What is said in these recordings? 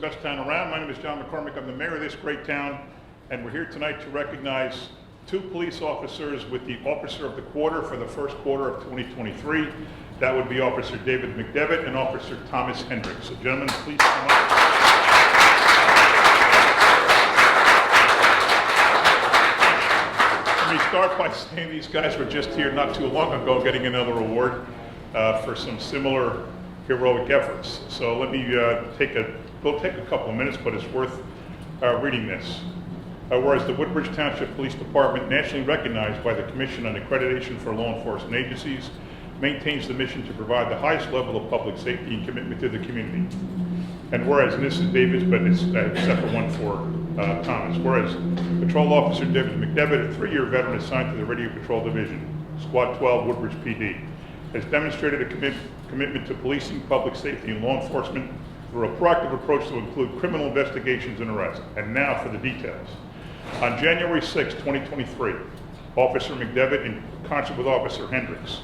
best town around. My name is John McCormick. I'm the mayor of this great town, and we're here tonight to recognize two police officers with the Officer of the Quarter for the first quarter of 2023. That would be Officer David McDevitt and Officer Thomas Hendricks. So gentlemen, please come up. Let me start by saying these guys were just here not too long ago getting another award for some similar heroic efforts. So let me we'll take a couple of minutes, but it's worth reading this. Whereas the Woodbridge Township Police Department, nationally recognized by the Commission on Accreditation for Law Enforcement Agencies, maintains the mission to provide the highest level of public safety and commitment to the community. And whereas, and this is David's, but it's a separate one for Thomas, whereas Patrol Officer David McDevitt, a 3-year veteran assigned to the Radio Patrol Division, Squad 12, Woodbridge PD, has demonstrated a commitment to policing, public safety, and law enforcement through a proactive approach to include criminal investigations and arrests. And now for the details. On January 6, 2023, Officer McDevitt, in concert with Officer Hendricks,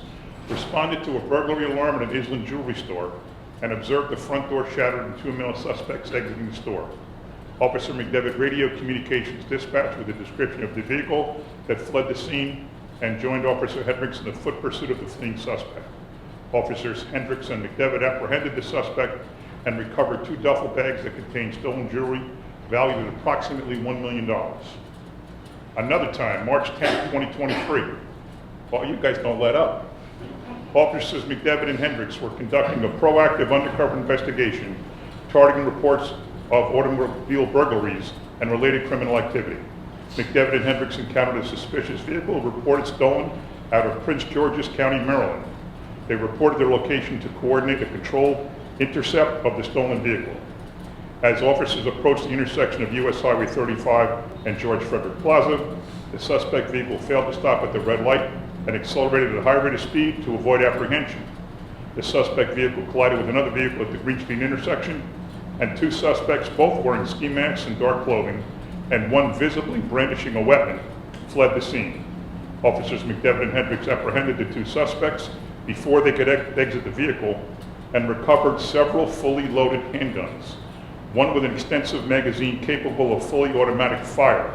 responded to a burglary alarm at an Island jewelry store and observed the front door shattered and 2 male suspects exiting the store. Officer McDevitt radio communications dispatch with a description of the vehicle that fled the scene and joined Officer Hendricks in the foot pursuit of the fleeing suspect. Officers Hendricks and McDevitt apprehended the suspect and recovered 2 duffel bags that contained stolen jewelry valued at approximately $1 million. Another time, March 10, 2023, well, you guys don't let up. Officers McDevitt and Hendricks were conducting a proactive undercover investigation targeting reports of automobile burglaries and related criminal activity. McDevitt and Hendricks encountered a suspicious vehicle reported stolen out of Prince George's County, Maryland. They reported their location to coordinate a controlled intercept of the stolen vehicle. As officers approached the intersection of US Highway 35 and George Frederick Plaza, the suspect vehicle failed to stop at the red light and accelerated at a high rate of speed to avoid apprehension. The suspect vehicle collided with another vehicle at the Green Street intersection, and 2 suspects, both wearing ski masks and dark clothing, and one visibly brandishing a weapon, fled the scene. Officers McDevitt and Hendricks apprehended the 2 suspects before they could exit the vehicle and recovered several fully loaded handguns, one with an extensive magazine capable of fully automatic fire.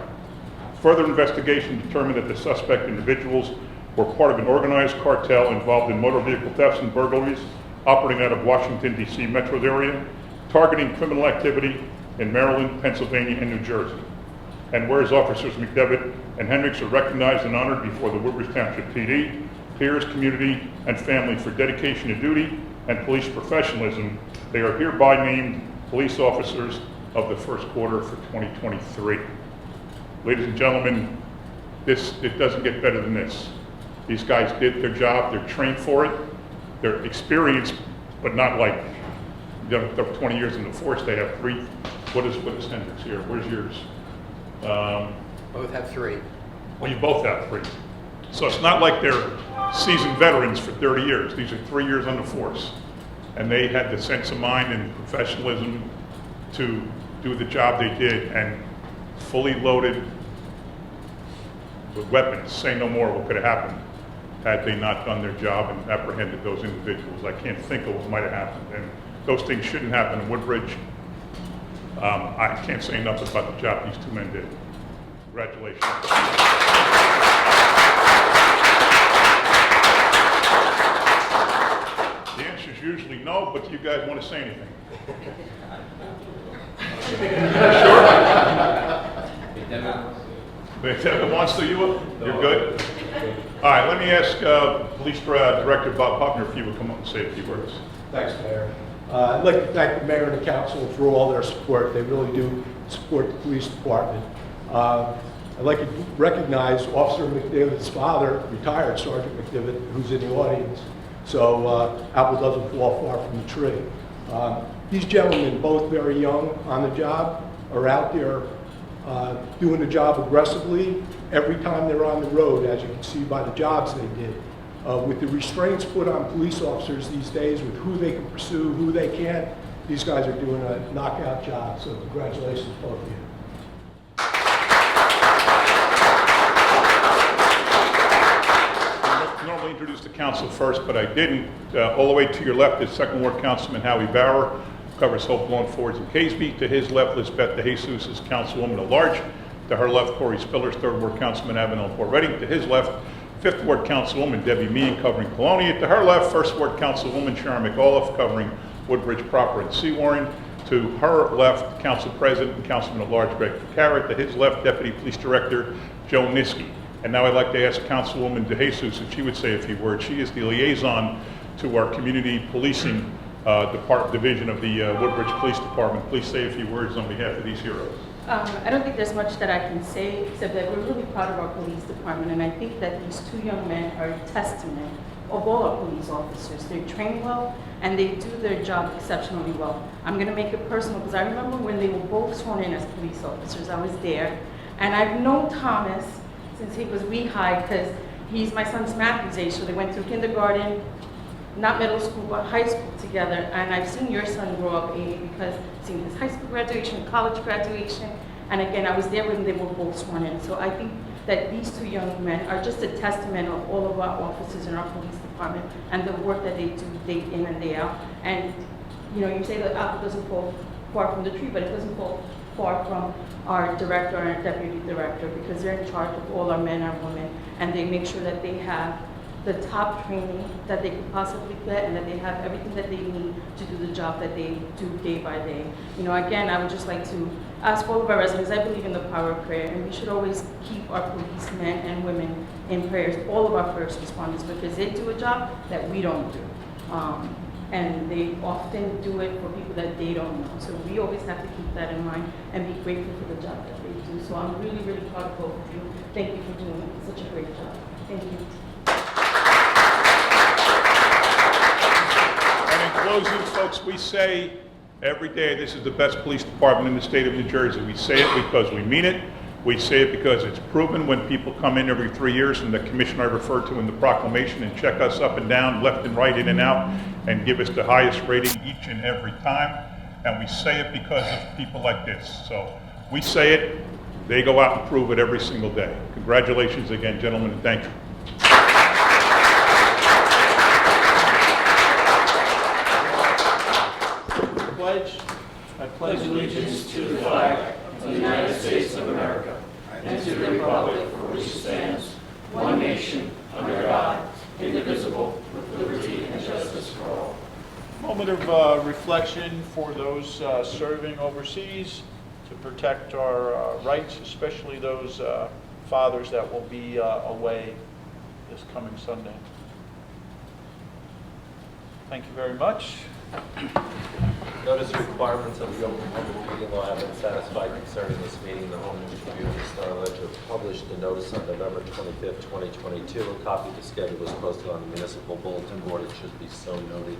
Further investigation determined that the suspect individuals were part of an organized cartel involved in motor vehicle thefts and burglaries operating out of Washington, D.C. metro area, targeting criminal activity in Maryland, Pennsylvania, and New Jersey. And whereas Officers McDevitt and Hendricks are recognized and honored before the Woodbridge Township PD, peers, community, and family for dedication to duty and police professionalism, they are hereby named Police Officers of the first quarter for 2023. Ladies and gentlemen, it doesn't get better than this. These guys did their job, they're trained for it, they're experienced, but not like, they're 20 years in the force, they have 3. What is Hendricks here? Where's yours? Both have 3. Well, you both have 3. So it's not like they're seasoned veterans for 30 years. These are 3 years on the force. And they had the sense of mind and professionalism to do the job they did, and fully loaded with weapons. Say no more what could have happened had they not done their job and apprehended those individuals. I can't think of what might have happened. And those things shouldn't happen in Woodbridge. I can't say enough about the job these 2 men did. Congratulations. The answer is usually no, but you guys want to say anything? Sure? McDevitt wants to, you're good? All right, let me ask Police Director Bob Huckner if you would come up and say a few words. Thanks, Mayor. I'd like to thank the mayor and the council for all their support. They really do support the police department. I'd like to recognize Officer McDevitt's father, retired Sergeant McDevitt, who's in the audience, so apple doesn't fall far from the tree. These gentlemen, both very young on the job, are out there doing the job aggressively every time they're on the road, as you can see by the jobs they did. With the restraints put on police officers these days, with who they can pursue, who they can't, these guys are doing a knockout job, so congratulations both of you. I normally introduce the council first, but I didn't. All the way to your left is Second Ward Councilman Howie Bauer. covers Hope Lawn Fords and Caseby. To his left, Lisbeth De Jesus is Councilwoman at Large. To her left, Corey Spillers, 3rd Ward Councilman, Avenel and Port Reading. To his left, 5th Ward Councilwoman Debbie Meehan, covering Colonia. To her left, 1st Ward Councilwoman Sharon McAuliffe, covering Woodbridge proper and Seawarren. To her left, Council President and Councilman at Large Greg Carrot. To his left, Deputy Police Director Joe Niski. And now I'd like to ask Councilwoman De Jesus if she would say a few words. She is the liaison to our community policing division of the Woodbridge Police Department. Please say a few words on behalf of these heroes. I don't think there's much that I can say except that we're really proud of our police department, and I think that these two young men are a testament of all our police officers. They're trained well and they do their job exceptionally well. I'm going to make it personal because I remember when they were both sworn in as police officers. I was there, and I've known Thomas since he was wee high because he's my son's Matthew's age, so they went through kindergarten, not middle school, but high school together. And I've seen your son grow up, Amy, because I've seen his high school graduation, college graduation, and again, I was there when they were both sworn in. So I think that these two young men are just a testament of all of our officers in our police department and the work that they do day in and day out. And you know, you say the apple doesn't fall far from the tree, but it doesn't fall far from our director and our deputy director, because they're in charge of all our men and women, and they make sure that they have the top training that they could possibly get, and that they have everything that they need to do the job that they do day by day. You know, again, I would just like to ask all of our residents, I believe in the power of prayer, and we should always keep our policemen and women in prayers, all of our first responders, because they do a job that we don't do. And they often do it for people that they don't know. So we always have to keep that in mind and be grateful for the job that they do. So I'm really, really proud of both of you. Thank you for doing such a great job. Thank you. And in closing, folks, we say every day this is the best police department in the state of New Jersey. We say it because we mean it. We say it because it's proven when people come in every 3 years, and the commission I referred to in the proclamation, and check us up and down, left and right, in and out, and give us the highest rating each and every time. And we say it because of people like this. So we say it, they go out and prove it every single day. Congratulations again, gentlemen, and thank you. Pledge. I pledge allegiance to the flag of the United States of America and to the republic for which it stands, one nation, under God, indivisible, with liberty and justice for all. Moment of reflection for those serving overseas to protect our rights, especially those fathers that will be away this coming Sunday. Thank you very much. Notice requirements of the Open Public Meeting Law have been satisfied concerning this meeting. The Home News Tribune and Star Ledger published the notice on November 25th, 2022. A copy of the schedule was posted on the municipal bulletin board. It should be so noted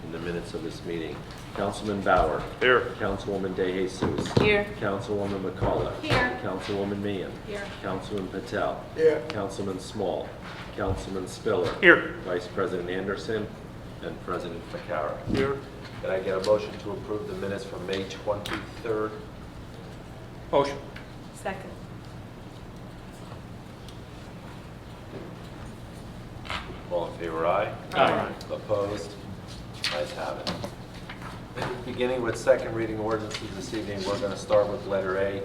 in the minutes of this meeting. Councilman Bauer. Here. Councilwoman De Jesus. Here. Councilwoman McCullough. Here. Councilwoman Meehan. Here. Councilman Patel. Here. Councilman Small. Councilman Spiller. Here. Vice President Anderson and President Ficarra. Here. Can I get a motion to approve the minutes from May 23rd? Motion. Second. All in favor, aye? Aye. Opposed? Ayes have it. Beginning with second reading ordinances this evening, we're going to start with letter A.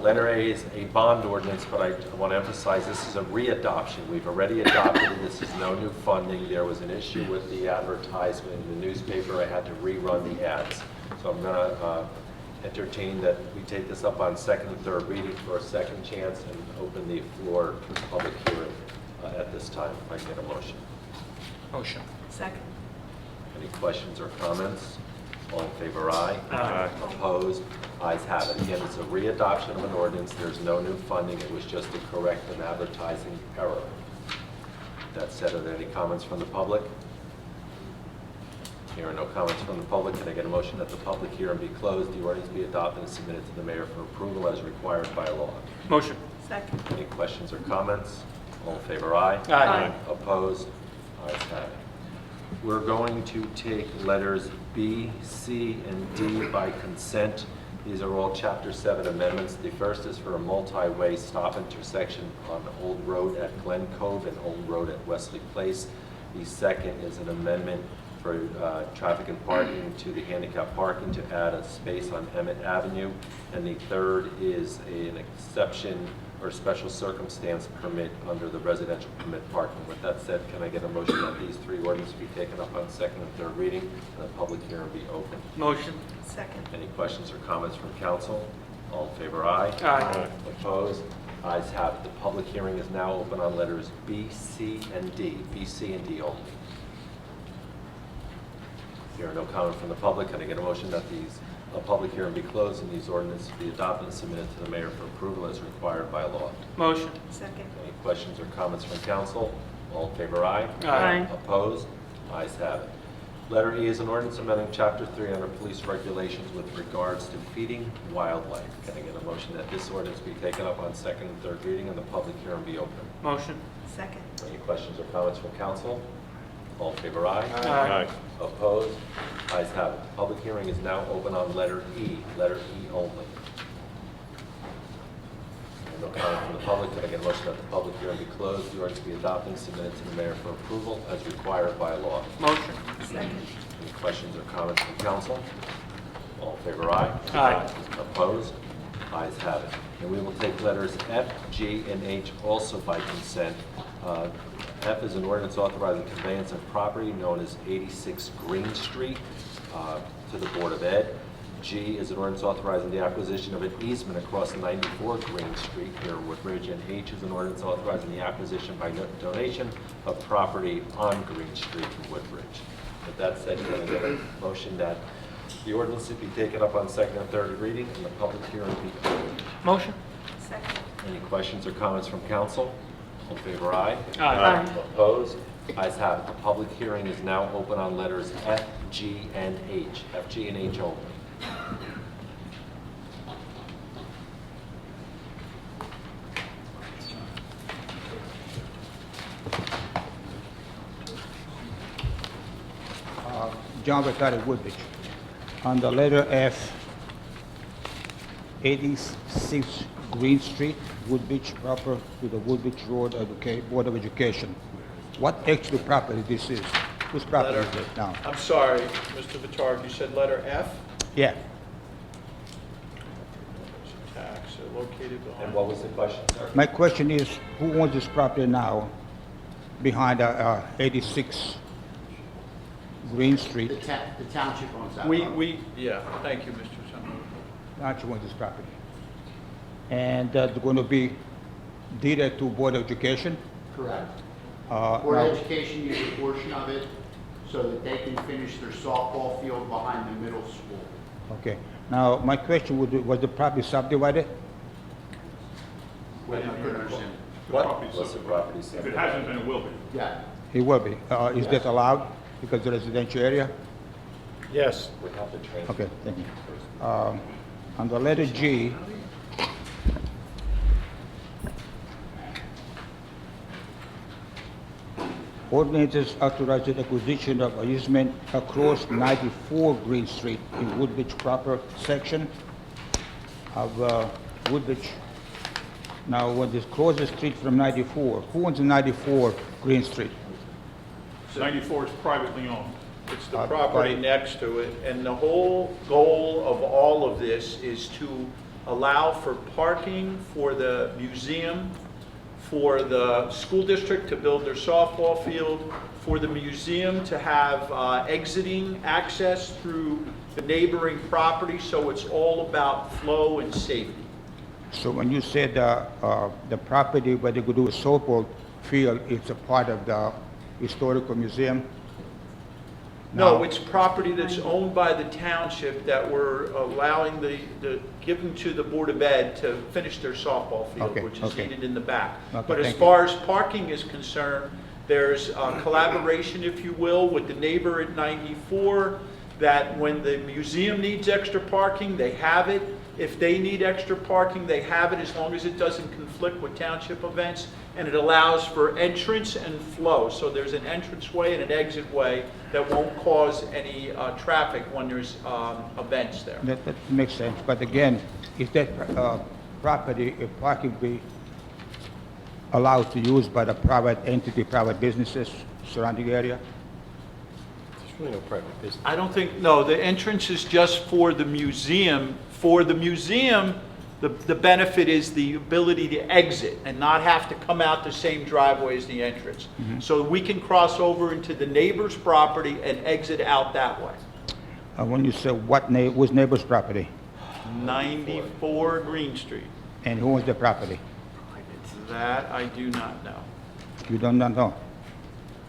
Letter A is a bond ordinance, but I want to emphasize this is a readoption. We've already adopted it. This is no new funding. There was an issue with the advertisement in the newspaper. I had to rerun the ads. So I'm going to entertain that we take this up on second and third reading for a second chance and open the floor to public hearing at this time. If I can get a motion. Motion. Second. Any questions or comments? All in favor, aye? Aye. Opposed? Ayes have it. Again, it's a readoption of an ordinance. There's no new funding. It was just to correct an advertising error. That said, are there any comments from the public? Here are no comments from the public. Can I get a motion that the public hearing be closed, the ordinance be adopted and submitted to the mayor for approval as required by law? Motion. Second. Any questions or comments? All in favor, aye? Aye. Opposed? Ayes have it. We're going to take letters B, C, and D by consent. These are all Chapter 7 amendments. The first is for a multi-way stop intersection on Old Road at Glen Cove and Old Road at Wesley Place. The second is an amendment for traffic and parking to the handicap parking to add a space on Emmett Avenue. And the third is an exception or special circumstance permit under the residential permit parking. With that said, can I get a motion that these three ordinances be taken up on second and third reading and the public hearing be open? Motion. Second. Any questions or comments from council? All in favor, aye. Aye. Opposed? Ayes have it. The public hearing is now open on letters B, C, and D. B, C, and D only. Here are no comment from the public. Can I get a motion that a public hearing be closed and these ordinances be adopted and submitted to the mayor for approval as required by law? Motion. Second. Any questions or comments from council? All in favor, aye. Aye. Opposed? Ayes have it. Letter E is an ordinance amending Chapter 3 under police regulations with regards to feeding wildlife. Can I get a motion that this ordinance be taken up on second and third reading and the public hearing be open? Motion. Second. Any questions or comments from council? All in favor, aye. Aye. Opposed? Ayes have it. The public hearing is now open on letter E only. No comment from the public. Can I get a motion that the public hearing be closed, the ordinance be adopted and submitted to the mayor for approval as required by law? Motion. Second. Any questions or comments from council? All in favor, aye. Aye. Opposed? Ayes have it. And we will take letters F, G, and H also by consent. F is an ordinance authorizing conveyance of property known as 86 Green Street to the Board of Ed. G is an ordinance authorizing the acquisition of an easement across 94 Green Street here in Woodbridge. And H is an ordinance authorizing the acquisition by donation of property on Green Street in Woodbridge. With that said, can I get a motion that the ordinance be taken up on second and third reading and the public hearing be closed? Motion. Second. Any questions or comments from council? All in favor, aye. Aye. Opposed? Ayes have it. The public hearing is now open on letters F, G, and H. F, G, and H only. John Ricardo, Woodbridge. On the letter F, 86 Green Street, Woodbridge proper to the Woodbridge Road Board of Education. What actual property this is? Whose property is it now? I'm sorry, Mr. Vitard, you said letter F? Yeah, Tax located behind. And what was the question, sir? my question is, who owns this property now behind 86 Green Street? The township owns that. Yeah, thank you, Mr. Summer. Township owns this property. And they're going to be deeded to Board of Education? Correct. Board now- of Education uses a portion of it so that they can finish their softball field behind the middle school. Okay. Now, my question would be, was the property subdivided? Wait, I couldn't understand. Property What's the subdivision. property If it subdivision? hasn't been, it will be. Yeah. It will be. Is that allowed because the residential area? Yes. We have to transfer. Okay, thank you. On the letter G, ordinances authorizing acquisition of easement across 94 Green Street in Woodbridge proper section of Woodbridge. Now, when this crosses the street from 94, who owns 94 Green Street? 94 is privately owned. It's the property next to it, and the whole goal of all of this is to allow for parking for the museum, for the school district to build their softball field, for the museum to have exiting access through the neighboring property, so it's all about flow and safety. So when you said the property where they could do a softball field, it's a part of the historical museum? No, No. it's property that's owned by the township that we're allowing giving to the Board of Ed to finish their softball field, Okay, which is okay. needed in the back. Okay, But as thank you. far as parking is concerned, there's collaboration, if you will, with the neighbor at 94, that when the museum needs extra parking, they have it. If they need extra parking, they have it, as long as it doesn't conflict with township events, and it allows for entrance and flow. So there's an entranceway and an exit way that won't cause any traffic when there's events there. That makes sense, but again, is that property, if parking be allowed to use by the private entity, private businesses surrounding area? Really no private business. I don't think, no, the entrance is just for the museum. For the museum, the benefit is the ability to exit and not have to come out the same driveway as the entrance. So we can cross over into the neighbor's property and exit out that way. When you say whose neighbor's property? 94 Green Street. And who owns the property? That I do not know. You do not know?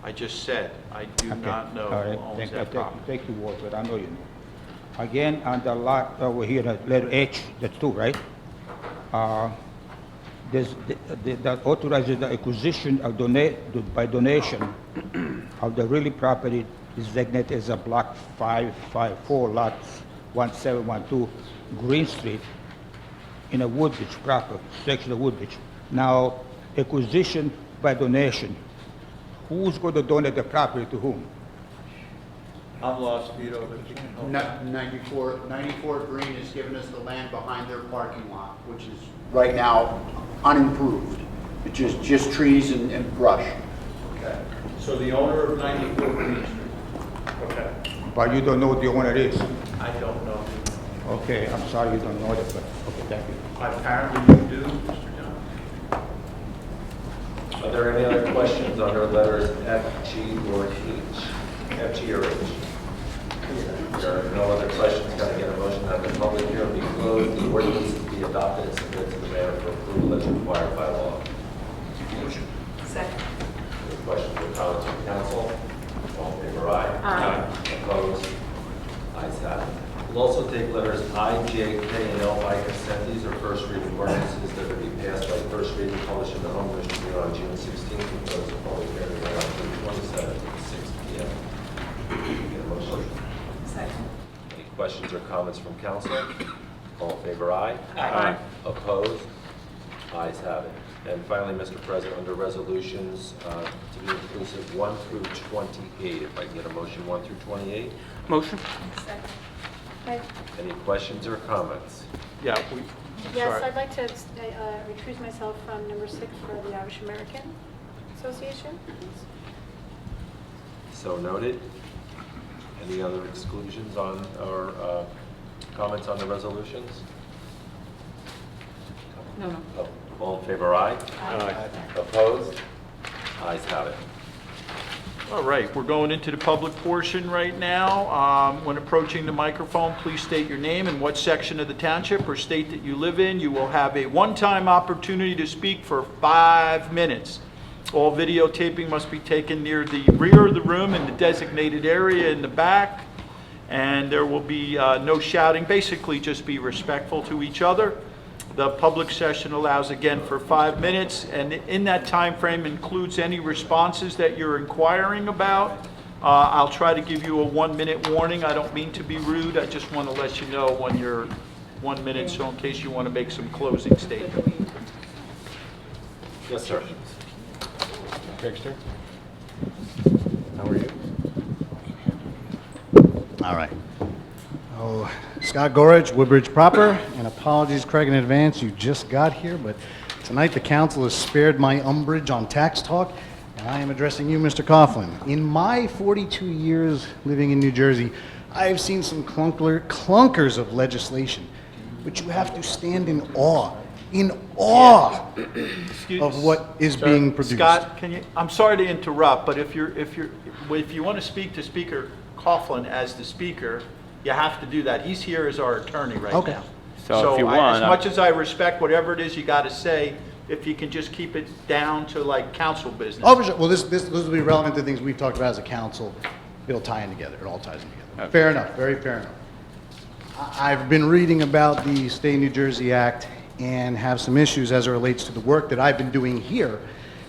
I just said, I do Okay. not know All who right. owns that property. Take your word, but I know you know. Again, on the lot over here, the letter H, that's two, right? That authorizes the acquisition of by donation of the real property designated as a block 554, lot 1712, Green Street, in a Woodbridge proper, section of Woodbridge. Now, acquisition by donation. Who's going to donate the property to whom? I'm lost, Vito, if you can help. 94 Green has given us the land behind their parking lot, which is right now unimproved. It's just trees and brush. Okay. So the owner of 94 Green Street. Okay. But you don't know who the owner is. I don't know. Okay, I'm sorry you don't know that, but, okay, thank you. Apparently you do, Mr. John. Are there any other questions under letters F, G, or H? F, G, or H? There are no other questions. Can I get a motion that the public hearing be closed, the ordinance be adopted, and submitted to the mayor for approval as required by law? Second. Any questions or comments from council? All in favor, aye. Aye. Opposed? Ayes have it. We'll also take letters I, J, K, and L by consent. These are first reading ordinances that are to be passed by first reading, published in the Home Ministry on June 16th, and closed the public hearing on June 27th at 6 p.m. Get a motion? Second. Any questions or comments from council? All in favor, aye. Aye. Opposed? Ayes have it. And finally, Mr. President, under resolutions, to be inclusive 1 through 28, if I can get a motion 1 through 28. Motion? Second. Any questions or comments? Yeah, I'm Yes, sorry. I'd like to recuse myself from number 6 for the Irish American Association. So noted. Any other exclusions on, or comments on the resolutions? No. All in favor, aye. Aye. Opposed? Ayes have it. All right, we're going into the public portion right now. When approaching the microphone, please state your name and what section of the township or state that you live in. You will have a one-time opportunity to speak for 5 minutes. All videotaping must be taken near the rear of the room in the designated area in the back. And there will be no shouting. Basically, just be respectful to each other. The public session allows again for 5 minutes, and in that time frame includes any responses that you're inquiring about. I'll try to give you a 1-minute warning. I don't mean to be rude. I just want to let you know when you're 1 minute, so in case you want to make some closing statement. Yes, sir. Dexter? How are you? All right. Oh, Scott Gorridge, Woodbridge proper, and apologies, Craig, in advance. You just got here, but tonight the council has spared my umbrage on tax talk, and I am addressing you, Mr. Coughlin. In my 42 years living in New Jersey, I have seen some clunkers of legislation, but you have to stand in awe of what is being produced. Scott, can you? I'm sorry to interrupt, but if you want to speak to Speaker Coughlin as the speaker, you have to do that. He's here as our attorney right Okay. now. So if you want, as much as I respect whatever it is you got to say, if you can just keep it down to like council business. Oh, for sure. Well, this will be relevant to things we've talked about as a council. It'll tie in together. It all ties in together. Okay. Fair enough. Very fair enough. I've been reading about the State of New Jersey Act and have some issues as it relates to the work that I've been doing here,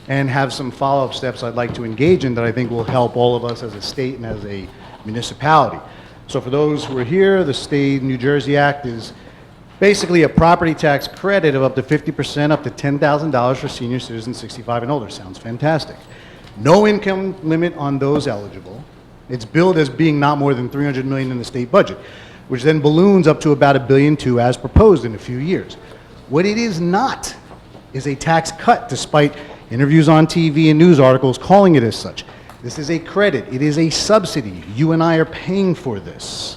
and have some follow-up steps I'd like to engage in that I think will help all of us as a state and as a municipality. So for those who are here, the State of New Jersey Act is basically a property tax credit of up to 50% up to $10,000 for senior citizens 65 and older. Sounds fantastic. No income limit on those eligible. It's billed as being not more than $300 million in the state budget, which then balloons up to about $1.2 billion as proposed in a few years. What it is not is a tax cut, despite interviews on TV and news articles calling it as such. This is a credit. It is a subsidy. You and I are paying for this.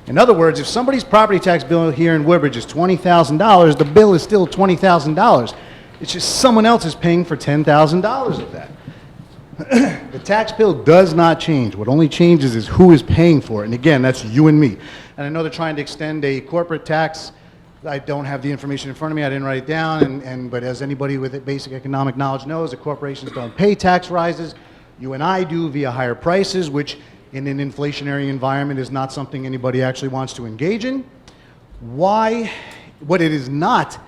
In other words, if somebody's property tax bill here in Woodbridge is $20,000, the bill is still $20,000. It's just someone else is paying for $10,000 of that. The tax bill does not change. What only changes is who is paying for it. And again, that's you and me. And I know they're trying to extend a corporate tax. I don't have the information in front of me. I didn't write it down. But as anybody with basic economic knowledge knows, the corporations don't pay tax rises. You and I do via higher prices, which in an inflationary environment is not something anybody actually wants to engage in. Why? What it is not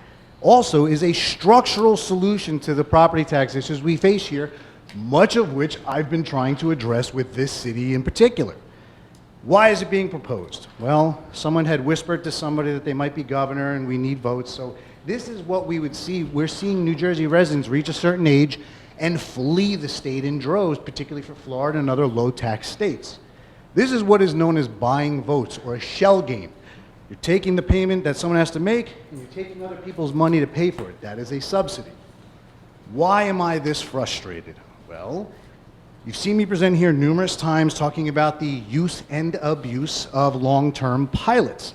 also is a structural solution to the property tax issues we face here, much of which I've been trying to address with this city in particular. Why is it being proposed? Well, someone had whispered to somebody that they might be governor and we need votes, so this is what we would see. We're seeing New Jersey residents reach a certain age and flee the state in droves, particularly for Florida and other low-tax states. This is what is known as buying votes, or a shell game. You're taking the payment that someone has to make, and you're taking other people's money to pay for it. That is a subsidy. Why am I this frustrated? Well, you've seen me present here numerous times talking about the use and abuse of long-term pilots.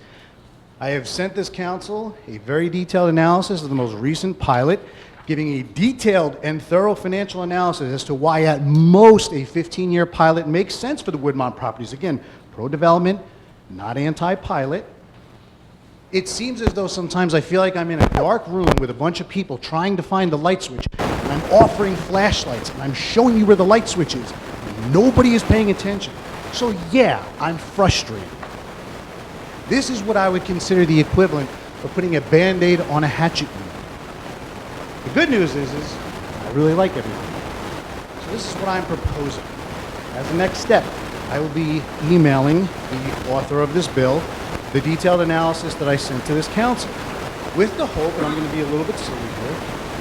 I have sent this council a very detailed analysis of the most recent pilot, giving a detailed and thorough financial analysis as to why at most a 15-year pilot makes sense for the Woodmont properties. Again, pro-development, not anti-pilot. It seems as though sometimes I feel like I'm in a dark room with a bunch of people trying to find the light switch, and I'm offering flashlights, and I'm showing you where the light switch is, and nobody is paying attention. So yeah, I'm frustrated. This is what I would consider the equivalent of putting a Band-Aid on a hatchet wound. The good news is I really like everything. So this is what I'm proposing. As a next step, I will be emailing the author of this bill the detailed analysis that I sent to this council, with the hope, and I'm going to be a little bit silly here,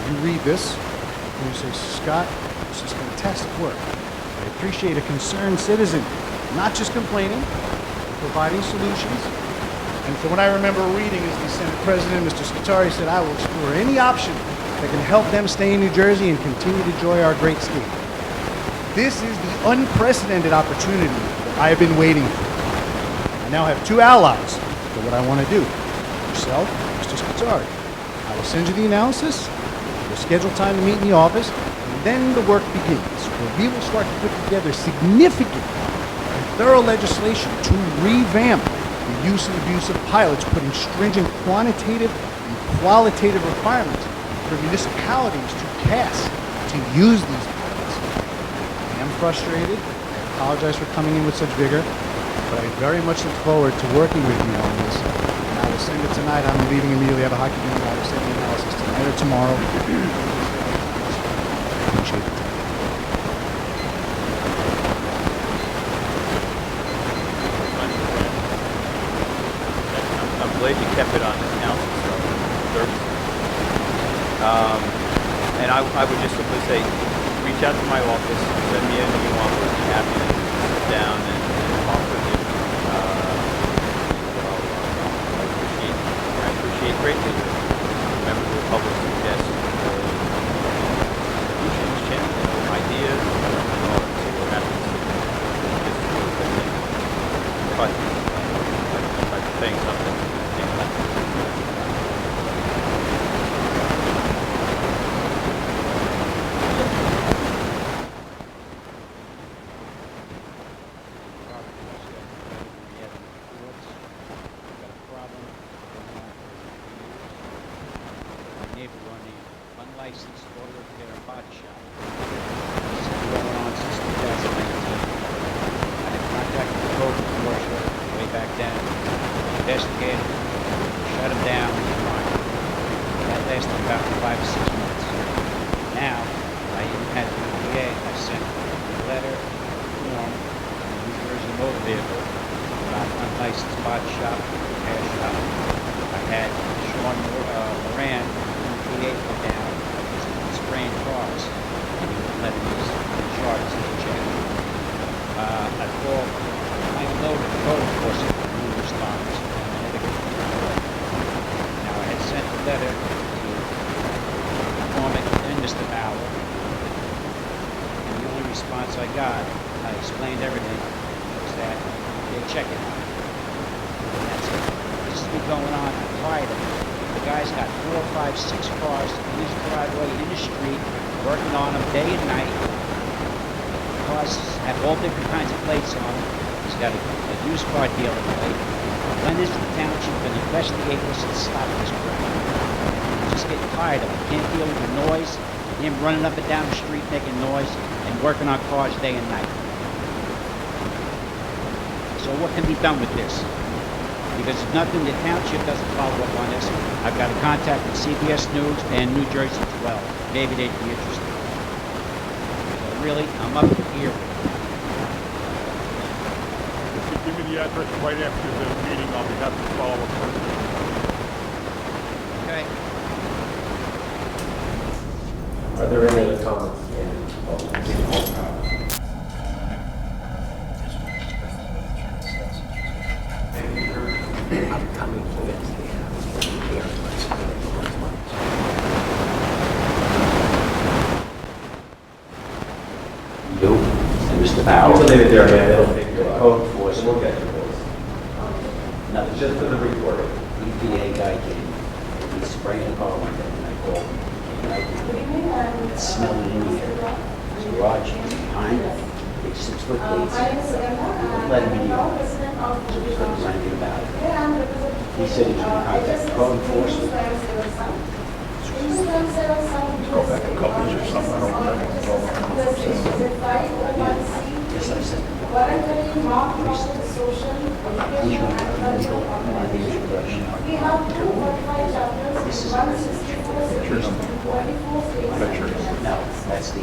you read this, and you say, Scott, this is fantastic work. I appreciate a concerned citizen, not just complaining, but providing solutions. And from what I remember reading is the Senate President, Mr. Scutari, said, I will explore any option that can help them stay in New Jersey and continue to enjoy our great state. This is the unprecedented opportunity that I have been waiting for. I now have two allies for what I want to do. Yourself, Mr. Scutari. I will send you the analysis, we'll schedule time to meet in the office, and then the work begins, where we will start to put together significant and thorough legislation to revamp the use and abuse of pilots, putting stringent quantitative and qualitative requirements for municipalities to pass to use these pilots. I am frustrated. I apologize for coming in with such vigor, but I very much look forward to working with you on this. And I will send it tonight. I'm leaving immediately. I have a hockey game. I will send the analysis tonight or tomorrow. Appreciate it. I'm glad you kept it on this council Thursday. And I would just simply say, reach out to my office, send me anything you want. We'll be happy to sit down and talk with you. I appreciate greatly members of the public suggest solutions, ideas, so we're happy to see this. But I'm saying something. Unlicensed auto repair and body shop. This has been going on since 2019. I had contacted the code commercial way back then, investigated, shut him down, that lasted about 5 or 6 months. Now, I even had the EPA, I sent a letter, form, to the New Jersey Motor Vehicle about unlicensed body shop, repair shop. I had Sean Moran, EPA, come down, spraying cars, and he wouldn't let me charge the check. I called, I loaded the code enforcement numerous times, and I never get the reply. Now, I had sent a letter to McCormick and Mr. Bauer, and the only response I got explained everything, is that they're checking on it. That's it. This has been going on prior to me. The guy's got 4, 5, 6 cars in his driveway, in the street, working on them day and night. Cars have all different kinds of plates on them. He's got a used car dealer plate. When is the township going to investigate this and stop this crap? I'm just getting tired of it. Can't deal with the noise, him running up and down the street making noise, and working on cars day and night. So what can be done with this? Because if nothing, the township doesn't follow up on this. I've got a contact with CBS News and New Jersey 12. Maybe they'd be interested. So really, I'm up here. If you give me the address right after the meeting, I'll be happy to follow up. Okay. Are there any other comments? You and Mr. Bauer. You can leave it there, man, it'll take you a while. Code enforcement. We'll get your voice. Nothing. Just for the recording. EPA guy came. He sprayed the car one day and I called him. And I smelled it in here. His garage is behind it. It's 6-foot gates. Let me know. So we couldn't do anything about it. He said he was going to contact code enforcement. Go back a couple years or something, I don't remember. Yes, I said. This is no, that's the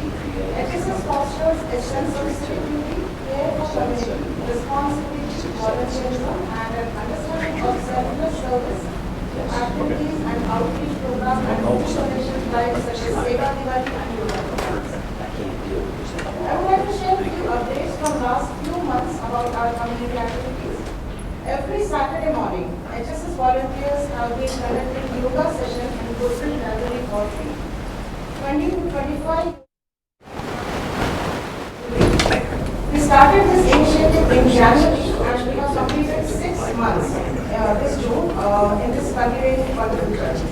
Activities and outreach programs and installations like such as Seva Diwali and Yoga programs. I would like to share a few updates from last few months about our community activities. Every Saturday morning, HSS volunteers have been conducting yoga sessions in Woodbridge Township Hall 3. 20 to 25. We started this initiative in January and we have completed 6 months this June in this continuing wonderful journey.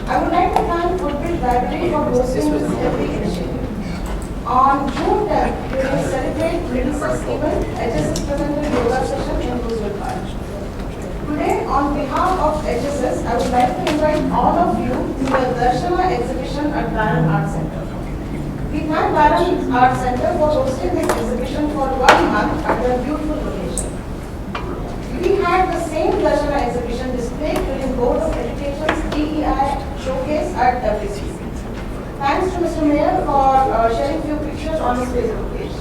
I would like to thank Woodbridge Library for hosting this every initiative. On June 10th, we will celebrate Middlesex event, HSS presented yoga session in Woodbridge Park. Today, on behalf of HSS, I would like to invite all of you to the Darshana exhibition at Baron Art Center. We thank Baron Art Center for hosting this exhibition for 1 month at their beautiful location. We had the same Darshana exhibition displayed during Board of Education's DEI showcase at WC. Thanks to Mr. Mayor for sharing few pictures on his Facebook page.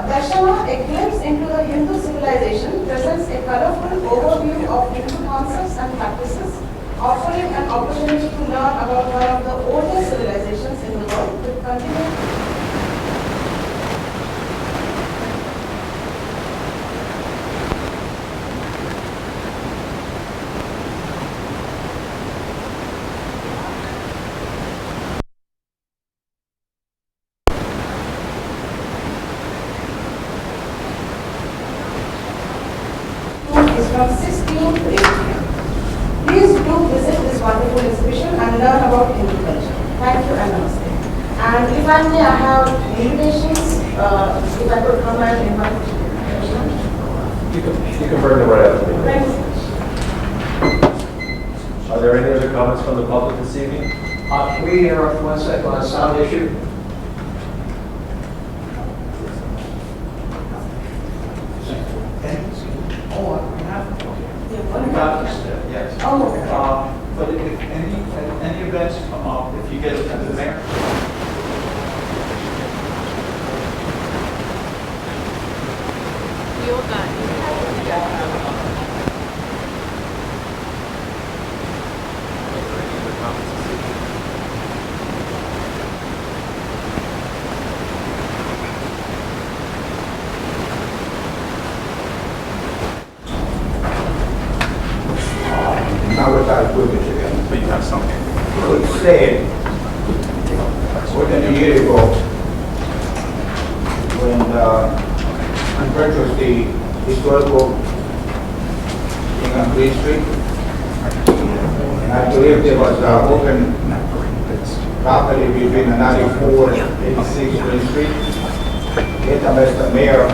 Darshana, a glimpse into the Hindu civilization, presents a colorful overview of Hindu concepts and practices, offering an opportunity to learn about one of the oldest civilizations in the world with continued. Is from 16 to 18. Please do visit this wonderful exhibition and learn about Hindu culture. Thank you and namaste. And if I may, I have invitations. If I could come and invite You can bring them right up to me. Thank you so much. Are there any other comments from the public this evening? Can we interrupt 1 second on a sound issue? Yes. Oh, okay. But if any events come up, if you get it to the mayor. We all got it. Are there any other comments this evening? Now with our Woodbridge again. So you have something. Really sad. More than a year ago, when and purchased the historical thing on Green Street. And I believe there was open property between the 94 and 86 Green Street. Yet, Mr. Mayor,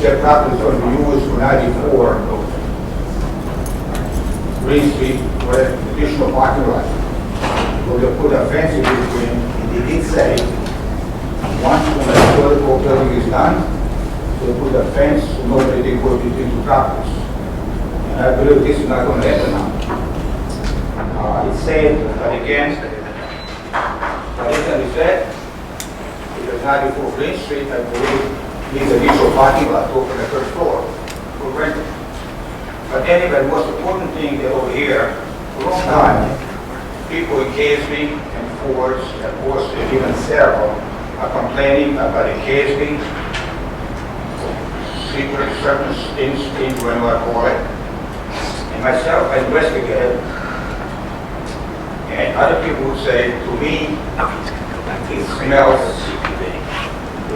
their property is going to be used for 94 Green Street for an additional parking lot. We're going to put a fence in between, and they did say, once when the historical building is done, they'll put a fence so nobody can go between two properties. And I believe this is not going to happen now. It's said, but again, what is said, because 94 Green Street, I believe, needs additional parking lot to open the first floor for renting. But anyway, the most important thing that over here, for a long time, people in KSB and Fords and Boston, even Sarah, are complaining about the KSB, secret certain things, whatever I call it. And myself, I investigated, and other people would say, to me, it smells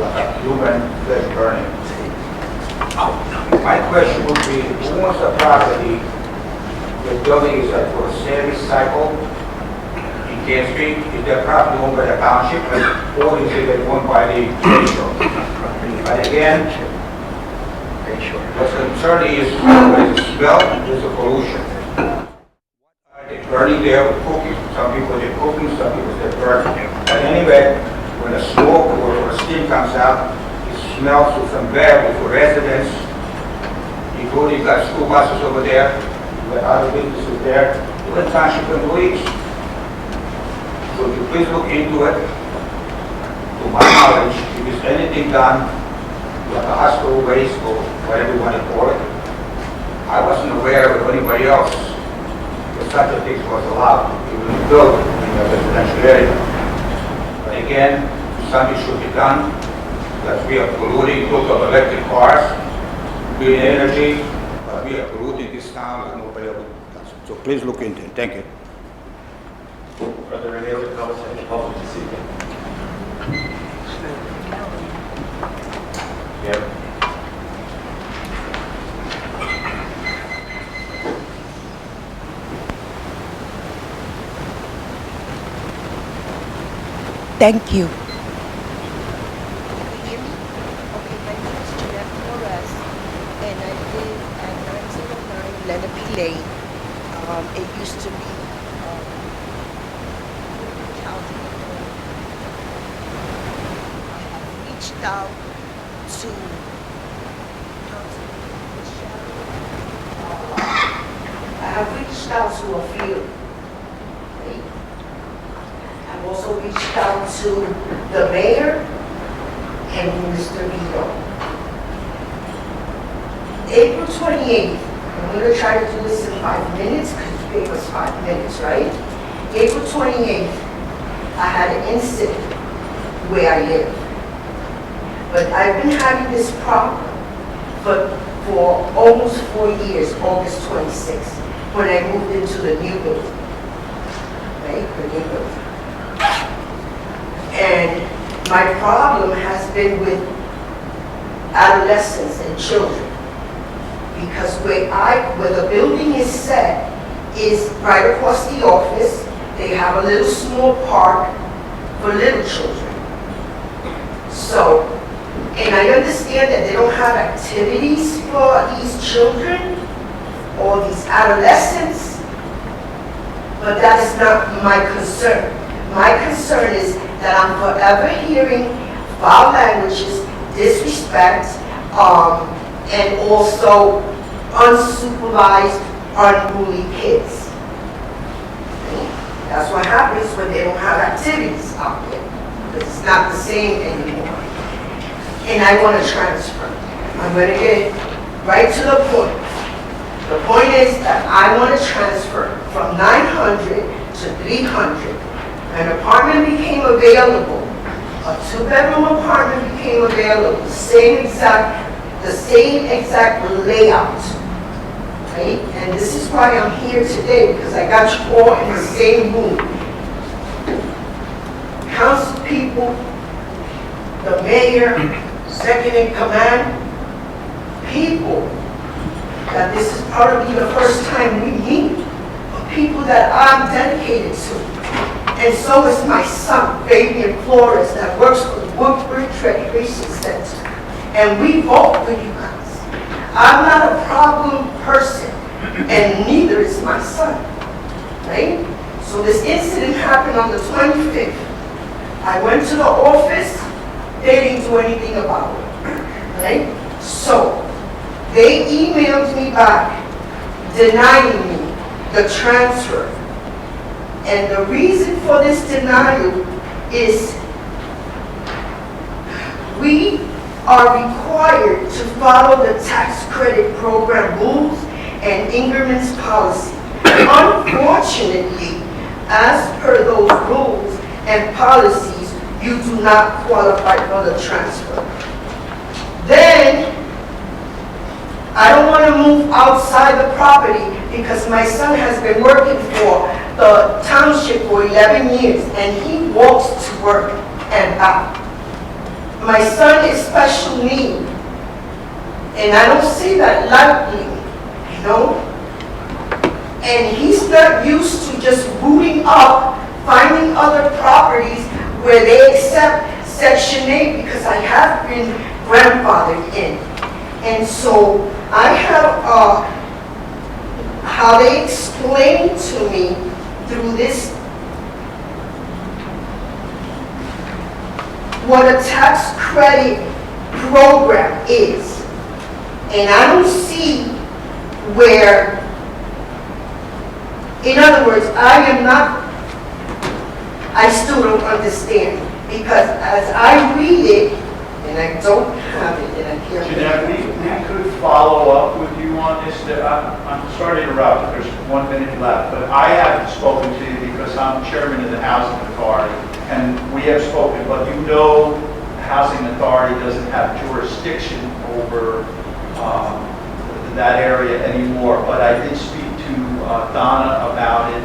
like human flesh burning. My question would be, who owns the property? The building is like for a service cycle in KSB. Is that property owned by the township, or is it owned by the nation? But again, what's concerned is when the smell, there's a pollution. They're burning there, cooking. Some people they're cooking, some people they're burning. But anyway, when the smoke or steam comes out, it smells from bad for residents, including got school buses over there, you got other businesses there, even township employees. So if you please look into it, to my knowledge, if there's anything done, like a hospital waste or whatever you want to call it, I wasn't aware of anybody else that such a thing was allowed, even built in a residential area. But again, something should be done, because we are polluting, look of electric cars, green energy, but we are polluting this town like nobody else does. So please look into it. Thank you. Are there any other comments from the public this evening? Yeah. Thank you. Lane. It used to be I have reached out to a few. I've also reached out to the mayor and Mr. Vito. April 28th. I'm going to try to do this in 5 minutes because you gave us 5 minutes, right? April 28th, I had an incident where I live. But I've been having this problem for almost 4 years, August 26th, when I moved into the new building, right? The new building. And my problem has been with adolescents and children. Because where the building is set is right across the office. They have a little small park for little children. So, and I understand that they don't have activities for these children or these adolescents, but that is not my concern. My concern is that I'm forever hearing foul languages, disrespect, and also unsupervised, unruly kids. That's what happens when they don't have activities out there, because it's not the same anymore. And I want to transfer. I'm going to get right to the point. The point is that I want to transfer from 900 to 300. An apartment became available. A 2-bedroom apartment became available. The same exact layout, right? And this is why I'm here today, because I got you all in the same room. Council people, the mayor, second in command, people that this is probably the first time we meet, but people that I'm dedicated to. And so is my son, Fabian Flores, that works for the Woodbridge Recreation Center. And we vote for you guys. I'm not a problem person, and neither is my son, right? So this incident happened on the 25th. I went to the office, they didn't do anything about it, right? So they emailed me back denying me the transfer. And the reason for this denial is we are required to follow the tax credit program rules and Ingerman's policy. Unfortunately, as per those rules and policies, you do not qualify for the transfer. Then, I don't want to move outside the property because my son has been working for the township for 11 years and he walks to work and back. My son is special needs, and I don't say that lightly, you know? And he's not used to just booting up, finding other properties where they accept Section 8 because I have been grandfathered in. And so I have how they explain to me through this what a tax credit program is. And I don't see where, in other words, I still don't understand. Because as I read it, and I don't have it, and I can't. Jeanette, we could follow up with you on this. I'm sorry to interrupt, there's 1 minute left, but I haven't spoken to you because I'm chairman of the Housing Authority, and we have spoken, but you know the Housing Authority doesn't have jurisdiction over that area anymore, but I did speak to Donna about it,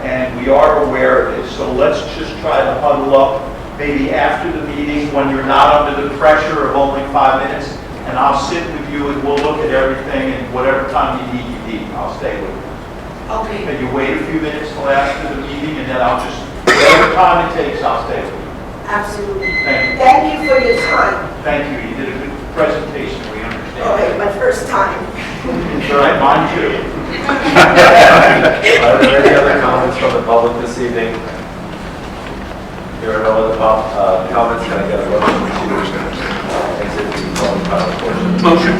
and we are aware of it, so let's just try to huddle up maybe after the meeting when you're not under the pressure of only 5 minutes, and I'll sit with you and we'll look at everything, and whatever time you need, I'll stay with you. Okay. Can you wait a few minutes till after the meeting, and then I'll just, whatever time it takes, I'll stay with you. Absolutely. Thank you. Thank you for your time. Thank you. You did a good presentation. We understand. Okay, my first time. It's all right, mine too. Are there any other comments from the public this evening? There are no other comments. Can I get a motion to exit the public comment portion? Motion.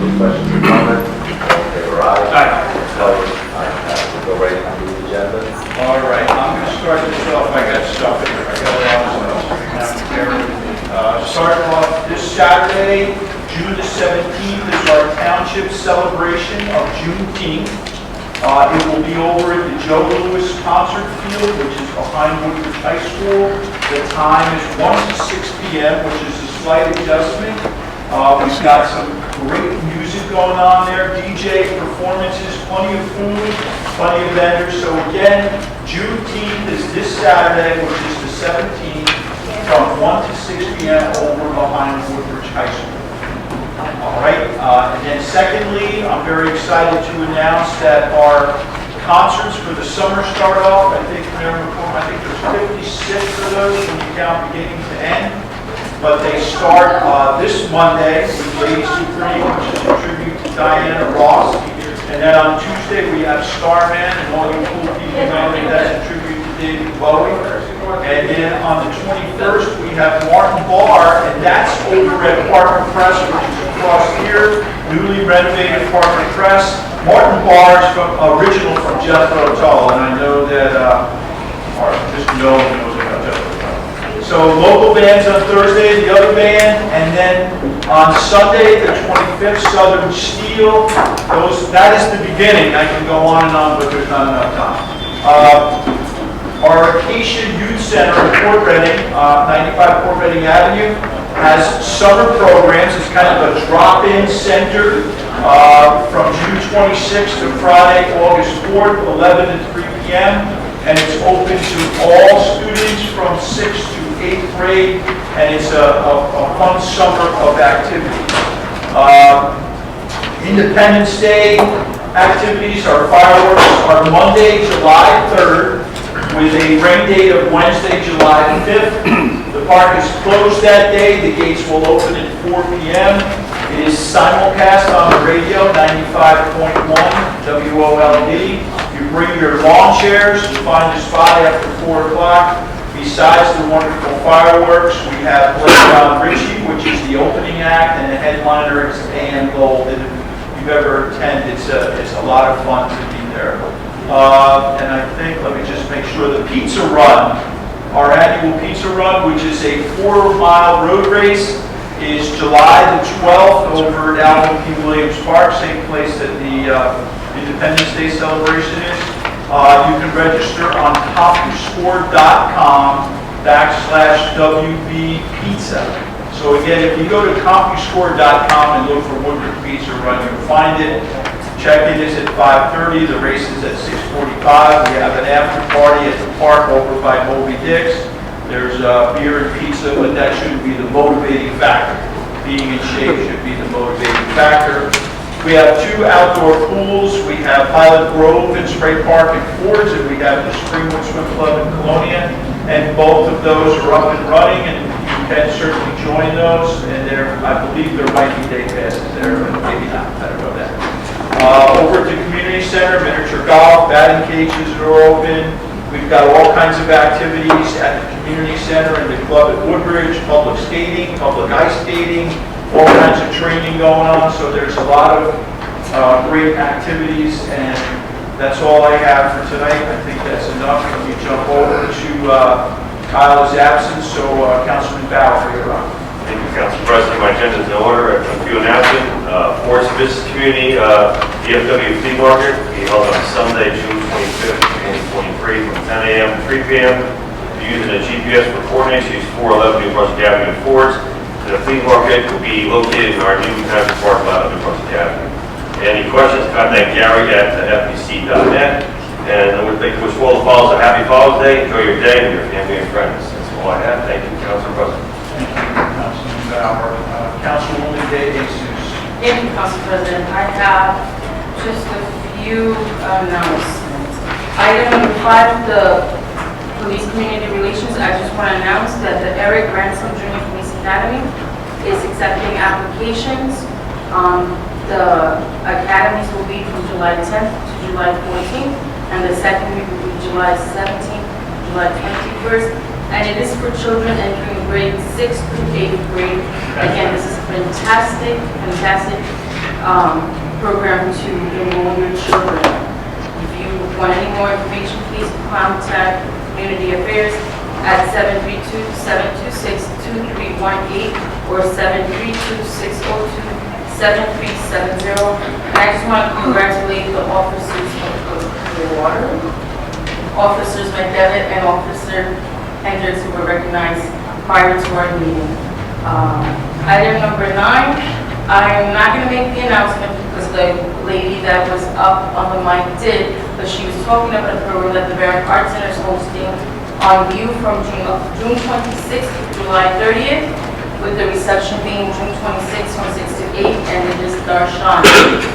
Any questions or comments? All in favor, aye. Opposed? Aye. We'll go right into the agenda. All right, I'm going to start this off. I got stuff in here. I got a lot of stuff. Start off this Saturday, June the 17th, is our township celebration of Juneteenth. It will be over at the Joe Louis Concert Field, which is behind Woodbridge High School. The time is 1 to 6 p.m., which is a slight adjustment. We've got some great music going on there, DJ performances, plenty of food, plenty of vendors. So again, Juneteenth is this Saturday, which is the 17th, from 1 to 6 p.m. over behind Woodbridge High School. All right, and then secondly, I'm very excited to announce that our concerts for the summer start off. I think there's 56 of those when you count beginning to end. But they start this Monday with Lady Supreme, which is a tribute to Diana Ross. And then on Tuesday we have Starman, and all you cool people know that that's a tribute to David Bowie. And then on the 21st we have Martin Barr, and that's over at Parker Press, which is across here, newly renovated Parker Press. Martin Barr is original from Jethro Tull, and I know that Mr. Nolan knows about Jethro Tull. So local bands on Thursday, the other band, and then on Sunday, the 25th, Southern Steel. That is the beginning. I can go on and on, but there's not enough time. Our Acacia Youth Center in Port Reading, 95 Port Reading Avenue, has summer programs. It's kind of a drop-in center from June 26th to Friday, August 4th, 11 to 3 p.m. And it's open to all students from 6th to 8th grade, and it's a fun summer of activities. Independence Day activities, our fireworks are Monday, July 3rd, with a rain date of Wednesday, July 5th. The park is closed that day. The gates will open at 4 p.m. It is simulcast on the radio, 95.1 WOLD. You bring your lawn chairs, you find a spot after 4 o'clock. Besides the wonderful fireworks, we have Playground Richie, which is the opening act, and the headliner is A.M. Gold. And if you've ever attended, it's a lot of fun to be there. And I think, let me just make sure, the pizza run, our annual pizza run, which is a 4-mile road race, is July the 12th over at Alvin P. Williams Park, same place that the Independence Day celebration is. You can register on CompuScore.com/WB Pizza. So again, if you go to CompuScore.com and look for Woodbridge Pizza Run, you'll find it. Check-in is at 5:30. The race is at 6:45. We have an after party at the park over by Moby Dick's. There's beer and pizza, but that shouldn't be the motivating factor. Being in shape should be the motivating factor. We have 2 outdoor pools. We have Highland Grove and Spray Park and Fords, and we have the Springwood Swim Club in Colonia. And both of those are up and running, and you can certainly join those. And I believe there might be day passes there, but maybe not. I don't know that. Over at the community center, miniature golf, batting cages are open. We've got all kinds of activities at the community center and the club at Woodbridge, public skating, public ice skating, all kinds of training going on. So there's a lot of great activities, and that's all I have for tonight. I think that's enough. Let me jump over to Kyle's absence. So Councilman Bauer, you're on. Thank you, Council President. My agenda is in order. A few announcements. Forest Business Community DFW Flea Market will be held on Sunday, June 25th, 2023, from 10 a.m. to 3 p.m. If you're using a GPS for coordinates, use 411 New Brunswick Avenue in Fords. The flea market will be located in our new Township parking lot on New Brunswick Avenue. Any questions, contact Gary at fbc.net. And I would like to wish all the followers a happy Father's Day. Enjoy your day with your family and friends. That's all I have. Thank you, Council President. Thank you, Councilman Bauer. Councilwoman Day Jesus. Thank you, Council President. I have just a few announcements. Item number 5, the Police Community Relations. I just want to announce that the Eric Ransom Junior Police Academy is accepting applications. The academies will be from July 10th to July 14th, and the second week will be July 17th, July 21st. And it is for children entering grade 6 through 8th grade. Again, this is a fantastic program to enroll your children. If you want any more information, please contact Community Affairs at 732-726-2318 or 732-602-7370. And I just want to congratulate the officers of the water, Officers McDevitt and Officer Hendricks, who were recognized prior to our meeting. Item number 9, I am not going to make the announcement because the lady that was up on the mic did, but she was talking about a program that the Barron Arts Center is hosting on view from June 26th to July 30th, with the reception being June 26th from 6 to 8, and it is Darshan.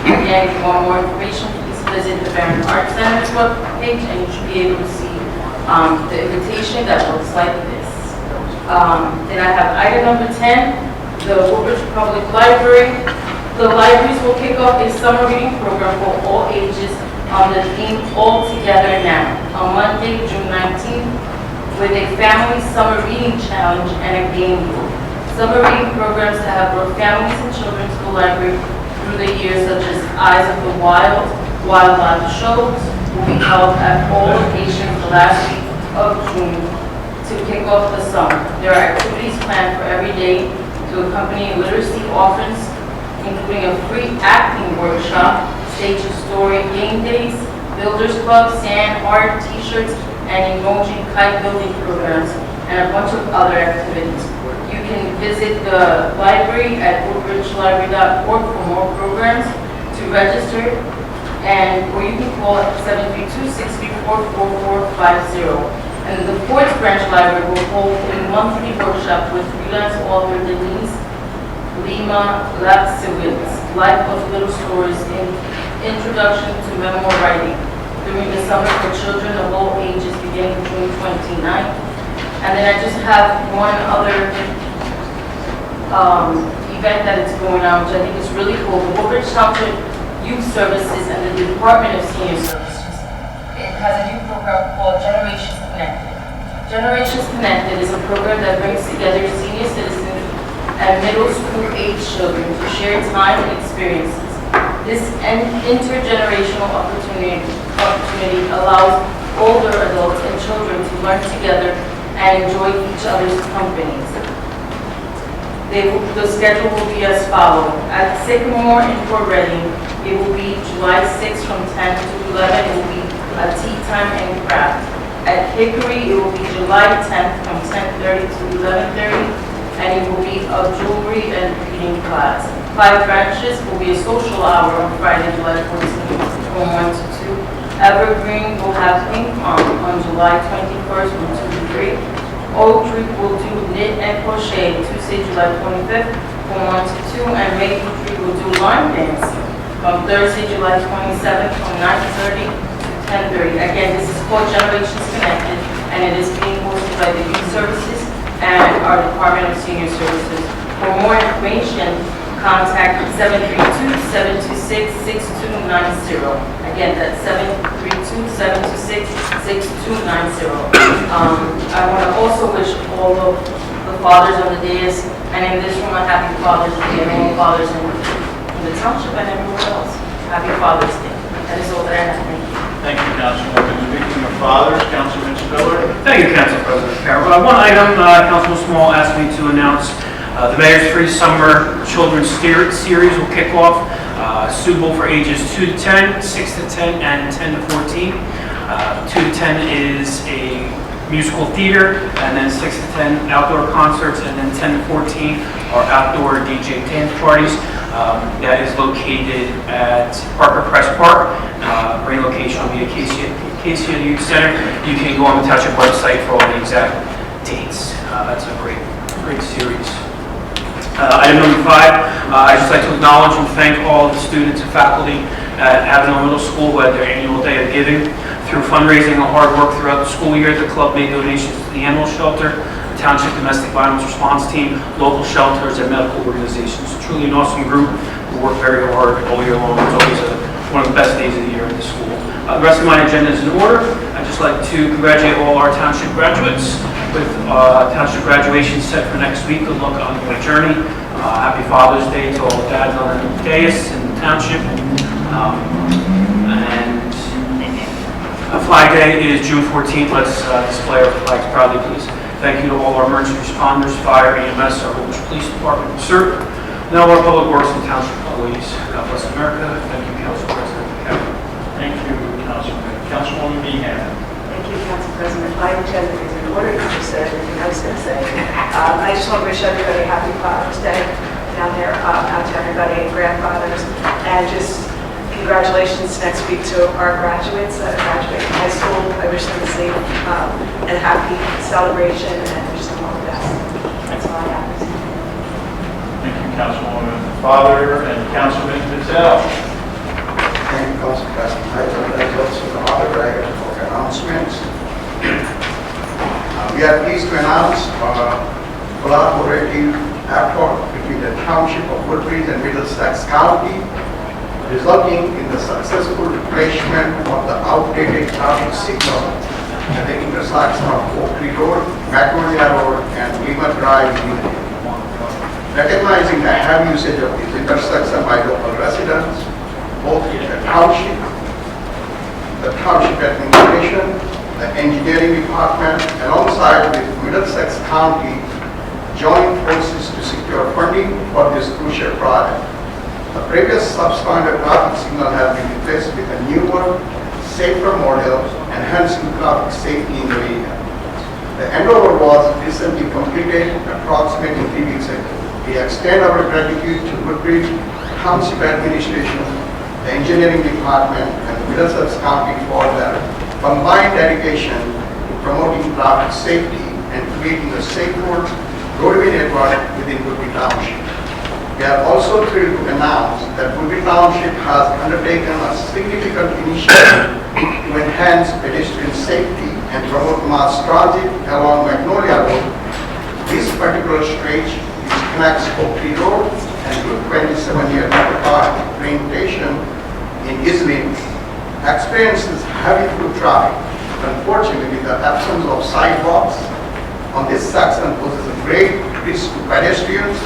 Again, if you want more information, please visit the Barron Arts Center's webpage, and you should be able to see the invitation that looks like this. Then I have item number 10, the Woodbridge Public Library. The libraries will kick off a summer reading program for all ages on the theme All Together Now on Monday, June 19th, with a family summer reading challenge and a game book. Summer reading programs that have brought families and children to the library through the years, such as Eyes of the Wild, Wildlife Shows, will be held at all locations the last week of June to kick off the summer. There are activities planned for every day to accompany literacy offerings, including a free acting workshop, stage and story game days, builders club, sand art, t-shirts, and emoji kite building programs, and a bunch of other activities. You can visit the library at woodbridgelibrary.org for more programs to register, or you can call at 732-634-4450. And the Ford's Branch Library will hold a monthly workshop with freelance author Denise Lima Lapsewitz, Life of Little Stories in Introduction to Memoir Writing, during the summer for children of all ages beginning June 29th. And then I just have one other event that is going on, which I think is really cool. The Woodbridge Township Youth Services and the Department of Senior Services. It has a new program called Generations Connected. Generations Connected is a program that brings together senior citizens and middle school age children to share time and experiences. This intergenerational opportunity allows older adults and children to learn together and enjoy each other's companies. The schedule will be as follows. At Sycamore in Fort Reading, it will be July 6th from 10 to 11. It will be a tea time and craft. At Hickory, it will be July 10th from 10:30 to 11:30, and it will be a jewelry and reading class. 5 Branches will be a social hour on Friday, July 14th from 1 to 2. Evergreen will have ping pong on July 21st from 2 to 3. Oak Tree will do knit and crochet Tuesday, July 25th from 1 to 2, and Maple Tree will do line dance from Thursday, July 27th from 9:30 to 10:30. Again, this is called Generations Connected, and it is being hosted by the Youth Services and our Department of Senior Services. For more information, contact 732-726-6290. Again, that's 732-726-6290. I want to also wish all of the fathers on the dais and in this room a happy Father's Day, and all fathers in the township and everywhere else. Happy Father's Day. That is all that I have. Thank you. Thank you, Councilwoman. Speaking of fathers, Councilman Spiller. Thank you, Council President Carroll. One item, Councilman Small asked me to announce the Mayor's Free Summer Children's Series will kick off, suitable for ages 2 to 10, 6 to 10, and 10 to 14. 2 to 10 is a musical theater, and then 6 to 10 outdoor concerts, and then 10 to 14 are outdoor DJ dance parties. That is located at Parker Crest Park. Relocation will be at Acacia Youth Center. You can go on the Township website for all the exact dates. That's a great series. Item number 5, I'd just like to acknowledge and thank all the students and faculty at Avenel Middle School who had their annual day of giving. Through fundraising and hard work throughout the school year, the club made donations to the animal shelter, the Township Domestic Violence Response Team, local shelters, and medical organizations. Truly an awesome group who work very hard all year long. It's always one of the best days of the year in the school. The rest of my agenda is in order. I'd just like to congratulate all our Township graduates with Township graduation set for next week. Good luck on your journey. Happy Father's Day to all the dads on the dais in the Township. And Flag Day is June 14th. Let's display our flags proudly, please. Thank you to all our emergency responders, fire, EMS, our Woodbridge Police Department, and CERT, and all our public works and Township employees. God bless America. Thank you, Council President Kevin. Thank you, Councilman. Councilwoman Meehan. Thank you, Council President. My agenda is in order. You just said everything I was going to say. I just want to wish everybody a happy Father's Day down there, out to everybody and grandfathers, and just congratulations next week to our graduates that are graduating high school. I wish them a safe and happy celebration and wish them all the best. That's all I have. Thank you, Councilwoman Father and Councilman Patel. Thank you, Council President. I would also the other bracket for announcements. We are pleased to announce collaborative effort between the Township of Woodbridge and Middlesex County, resulting in the successful replacement of the outdated traffic signal at the intersection of Oak Tree Road, Magnolia Road, and Lima Drive. Recognizing the heavy usage of this intersection by local residents, both in the township administration, the engineering department, alongside with Middlesex County, joined forces to secure funding for this crucial project. The previous substandard traffic signal has been replaced with a newer, safer model, enhancing traffic safety in the area. The endeavor was recently completed approximately 3 weeks ago. We extend our gratitude to Woodbridge Township Administration, the Engineering Department, and Middlesex County for their combined dedication to promoting traffic safety and creating a safer roadway network within Woodbridge Township. We are also thrilled to announce that Woodbridge Township has undertaken a significant initiative to enhance pedestrian safety and promote mass transit along Magnolia Road. This particular stretch connects Oak Tree Road and Route 27-year park train station in Islip experiences heavy through traffic. Unfortunately, the absence of sidewalks on this section poses a great risk to pedestrians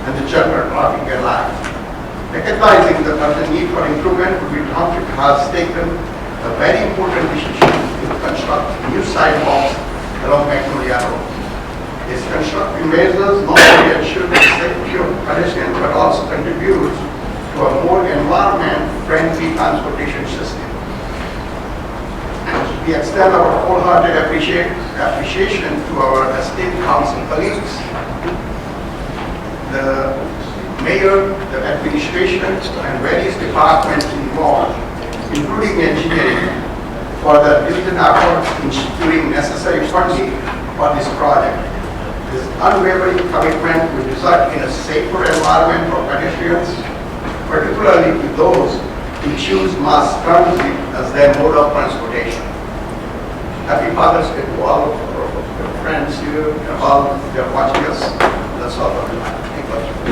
and the general traffic alike. Recognizing the urgent need for improvement, Woodbridge Township has taken a very important decision to construct new sidewalks along Magnolia Road. These constructive measures not only ensure the safety of pedestrians but also contribute to a more environment-friendly transportation system. We extend our wholehearted appreciation to our esteemed council colleagues, the mayor, the administration, and various departments involved, including engineering, for their diligent efforts in securing necessary funding for this project. This unwavering commitment will result in a safer environment for pedestrians, particularly to those who choose mass transit as their mode of transportation. Happy Father's Day to all of our friends here, all who are watching us. That's all for tonight.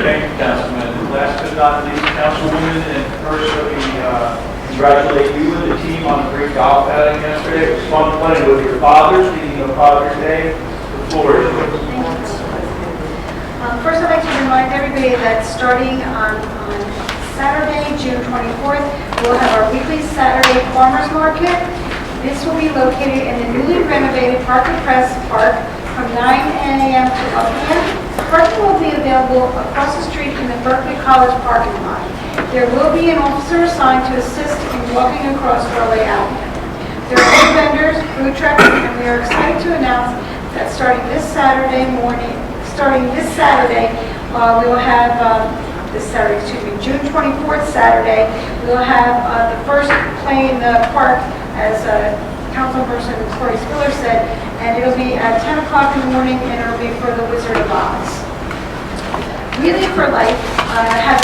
Thank you, Councilman. Last but not least, Councilwoman, and first let me congratulate you and the team on a great golf outing yesterday. It was fun playing with your father. Speaking of Father's Day, the floor is yours. First, I'd like to remind everybody that starting on Saturday, June 24th, we'll have our weekly Saturday Farmers Market. This will be located in the newly renovated Parker Press Park from 9 a.m. to 12 p.m. Parking will be available across the street in the Berkeley College parking lot. There will be an officer assigned to assist in walking across Broadway Avenue. There are food vendors, food trucks, and we are excited to announce that starting this Saturday, we will have June 24th Saturday, we'll have the first play in the park, as Councilperson Corey Spiller said, and it'll be at 10 o'clock in the morning, and it'll be for the Wizard of Oz. Relay for Life had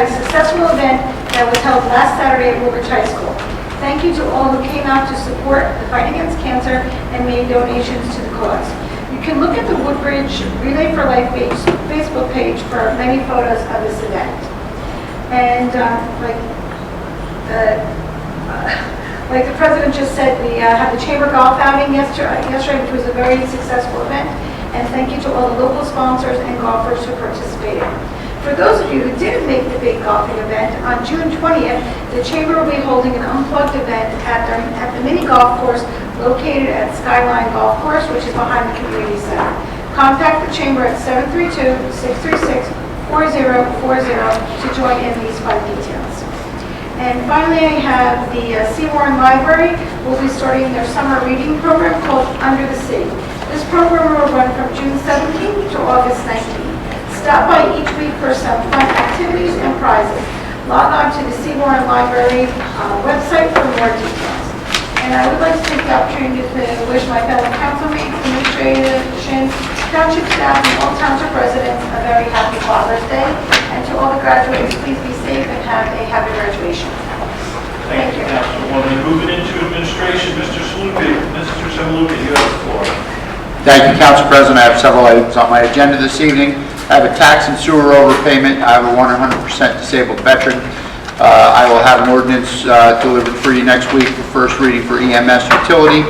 a successful event that was held last Saturday at Woodbridge High School. Thank you to all who came out to support the fight against cancer and made donations to the cause. You can look at the Woodbridge Relay for Life Facebook page for many photos of this event. And like the President just said, we had the Chamber Golf outing yesterday, which was a very successful event. And thank you to all the local sponsors and golfers who participated. For those of you who didn't make the big golfing event, on June 20th, the Chamber will be holding an unplugged event at the mini golf course located at Skyline Golf Course, which is behind the Community Center. Contact the Chamber at 732-636-4040 to join in these fun details. And finally, I have the Seawarren Library will be starting their summer reading program called Under the Sea. This program will run from June 17th to August 19th. Stop by each week for some fun activities and prizes. Log on to the Seawarren Library website for more details. And I would like to take the opportunity to wish my fellow councilmates, administration, township staff, and all township residents a very happy Father's Day. And to all the graduates, please be safe and have a happy graduation. Thank you, Councilwoman. Moving into administration, Mr. Saluki. Mr. Saluki, you have the floor. Thank you, Council President. I have several items on my agenda this evening. I have a tax and sewer overpayment. I have a 100% disabled veteran. I will have an ordinance delivered for you next week for first reading for EMS utility.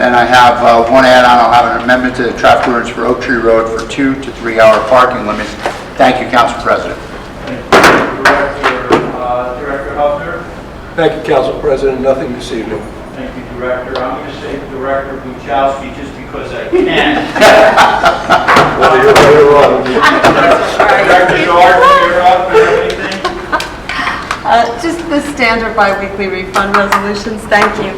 And I have one add-on. I'll have an amendment to the traffic ordinance for Oak Tree Road for 2 to 3 hour parking limits. Thank you, Council President. Thank you, Director Huffner. Thank you, Council President. Nothing this evening. Thank you, Director. I'm going to say Director Buchowski just because I can. Whether you're right or wrong. Director Jordan, you're up. Do you have anything? Just the standard bi-weekly refund resolutions. Thank you. All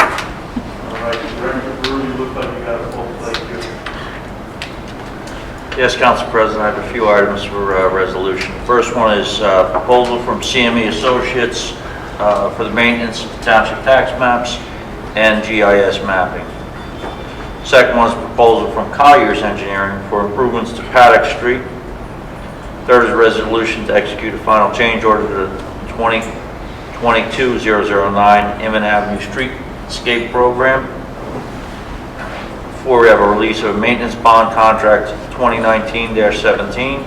right, Director Brewer, you look like you got a full plate here. Yes, Council President, I have a few items for resolution. First one is proposal from CME Associates for the maintenance of township tax maps and GIS mapping. Second one is a proposal from Colliers Engineering for improvements to Paddock Street. Third is a resolution to execute a final change order to the 2022-009 Inman Avenue Streetscape Program. Four, we have a release of a maintenance bond contract 2019-17.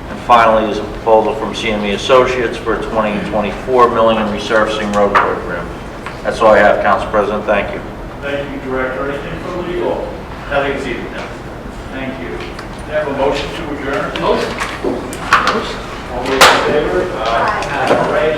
And finally is a proposal from CME Associates for a 2024 milling and resurfacing road program. That's all I have, Council President. Thank you. Thank you, Director. Anything from legal? Nothing this evening. Thank you. Can I have a motion to adjourn? Motion. All those in favor? Aye. All right.